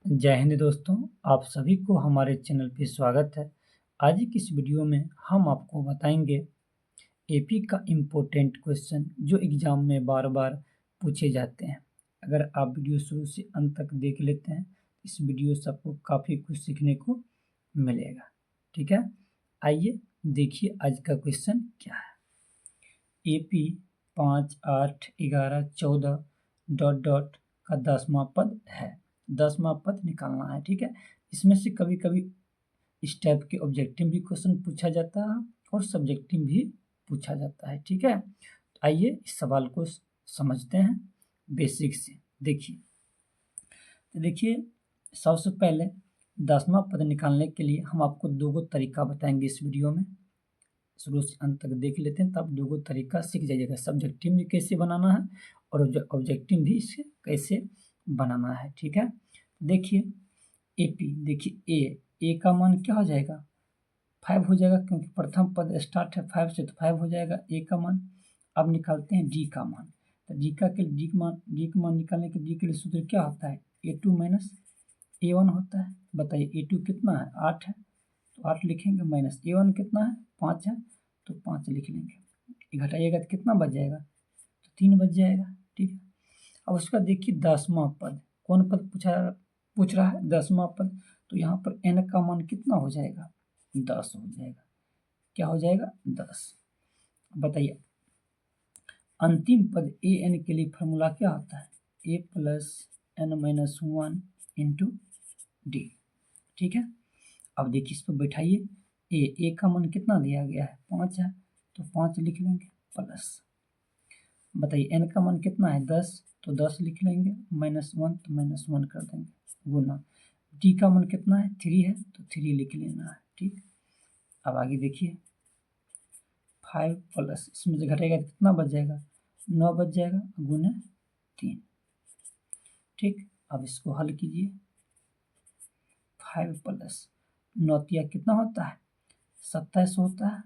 जय हिंद दोस्तों, आप सभी को हमारे चैनल पे स्वागत है। आज की इस वीडियो में हम आपको बताएंगे एपी का इम्पोर्टेंट क्वेश्चन जो एग्ज़ाम में बार बार पूछे जाते हैं। अगर आप वीडियो शुरू से अंत तक देख लेते हैं, इस वीडियो से आपको काफ़ी कुछ सीखने को मिलेगा। ठीक है, आइए देखिए आज का क्वेश्चन क्या है। एपी 5, 8, 11, 14 डॉट डॉट का 10वां पद है। 10वां पद निकालना है। ठीक है, इसमें से कभी कभी इस टाइप के ऑब्जेक्टिव भी क्वेश्चन पूछा जाता है और सब्जेक्टिव भी पूछा जाता है। ठीक है, तो आइए इस सवाल को समझते हैं बेसिक से। देखिए सबसे पहले 10वां पद निकालने के लिए हम आपको दो तरीका बताएंगे इस वीडियो में। शुरू से अंत तक देख लेते हैं, तब दो तरीका सीख जाइएगा। सब्जेक्टिव भी कैसे बनाना है और ऑब्जेक्टिव भी इसे कैसे बनाना है। ठीक है, देखिए एपी, देखिए ए का मान क्या हो जाएगा 5 हो जाएगा, क्योंकि प्रथम पद स्टार्ट है 5 से, तो 5 हो जाएगा ए का मान। अब निकालते हैं डी का मान। तो डी का मान निकालने के डी के लिए सूत्र क्या होता है, A2 माइनस A1 होता है। बताइए A2 कितना है, 8 है, तो 8 लिखेंगे, माइनस A1 कितना है, 5 है, तो 5 लिख लेंगे। घटाइएगा तो कितना बच जाएगा, तो 3 बच जाएगा। ठीक है, अब उसका देखिए 10वां पद, कौन पद पूछ रहा है, 10वां पद। तो यहाँ पर n का मान कितना हो जाएगा, 10 हो जाएगा। क्या हो जाएगा, 10। बताइए अंतिम पद ए एन के लिए फॉर्मूला क्या होता है, a plus n minus 1 into d. ठीक है, अब देखिए इस पर बैठाइए, ए का मान कितना दिया गया है, 5 है, तो 5 लिख लेंगे, प्लस बताइए एन का मान कितना है, 10, तो 10 लिख लेंगे, माइनस 1, तो माइनस 1 कर देंगे, गुना डी का मान कितना है, 3 है, तो 3 लिख लेना है। ठीक, अब आगे देखिए 5 प्लस, इसमें से घटेगा तो कितना बच जाएगा, 9 बच जाएगा, गुना 3। ठीक, अब इसको हल कीजिए, 5 प्लस 9 कितना होता है, 27 होता है।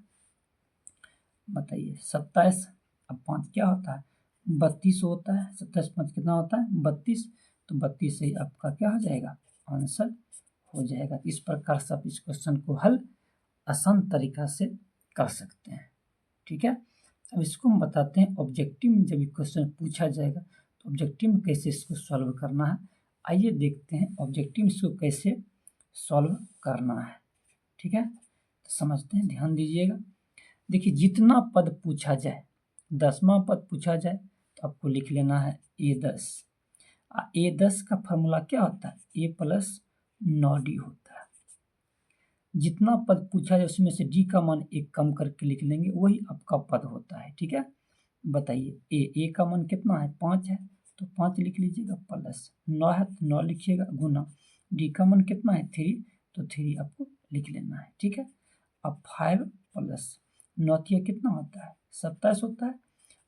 बताइए 27, अब 5 क्या होता है, 32 होता है। 27 5 कितना होता है, 32, तो 32 से आपका क्या हो जाएगा, आंसर हो जाएगा। इस प्रकार से आप इस क्वेश्चन को हल आसान तरीका से कर सकते हैं। ठीक है, अब इसको हम बताते हैं ऑब्जेक्टिव में जब ये क्वेश्चन पूछा जाएगा तो ऑब्जेक्टिव में कैसे इसको सॉल्व करना है। आइए देखते हैं ऑब्जेक्टिव इसको कैसे सॉल्व करना है। ठीक है, तो समझते हैं, ध्यान दीजिएगा। देखिए जितना पद पूछा जाए, 10वां पद पूछा जाए तो आपको लिख लेना है A10। A10 का फॉर्मूला क्या होता है, A प्लस 9D होता है। जितना पद पूछा जाए उसमें से डी का मान एक कम करके लिख लेंगे, वही आपका पद होता है। ठीक है, बताइए ए का मान कितना है, 5 है, तो 5 लिख लीजिएगा, प्लस 9 है तो 9 लिखिएगा, गुना डी का मान कितना है, 3, तो 3 आपको लिख लेना है। ठीक है, अब 5 प्लस 9 कितना होता है, 27 होता है,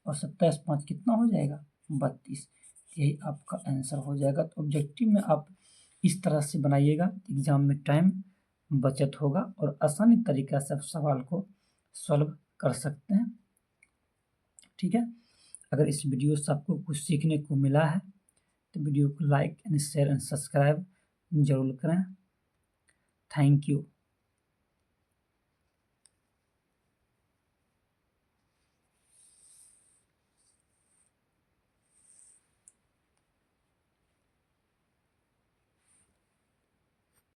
और 27 5 कितना हो जाएगा, 32। यही आपका आंसर हो जाएगा। तो ऑब्जेक्टिव में आप इस तरह से बनाइएगा, एग्जाम में टाइम बचत होगा और आसानी तरीका से आप सवाल को सॉल्व कर सकते हैं। ठीक है, अगर इस वीडियो से आपको कुछ सीखने को मिला है तो वीडियो को like and share and subscribe जरूर करें। Thank you.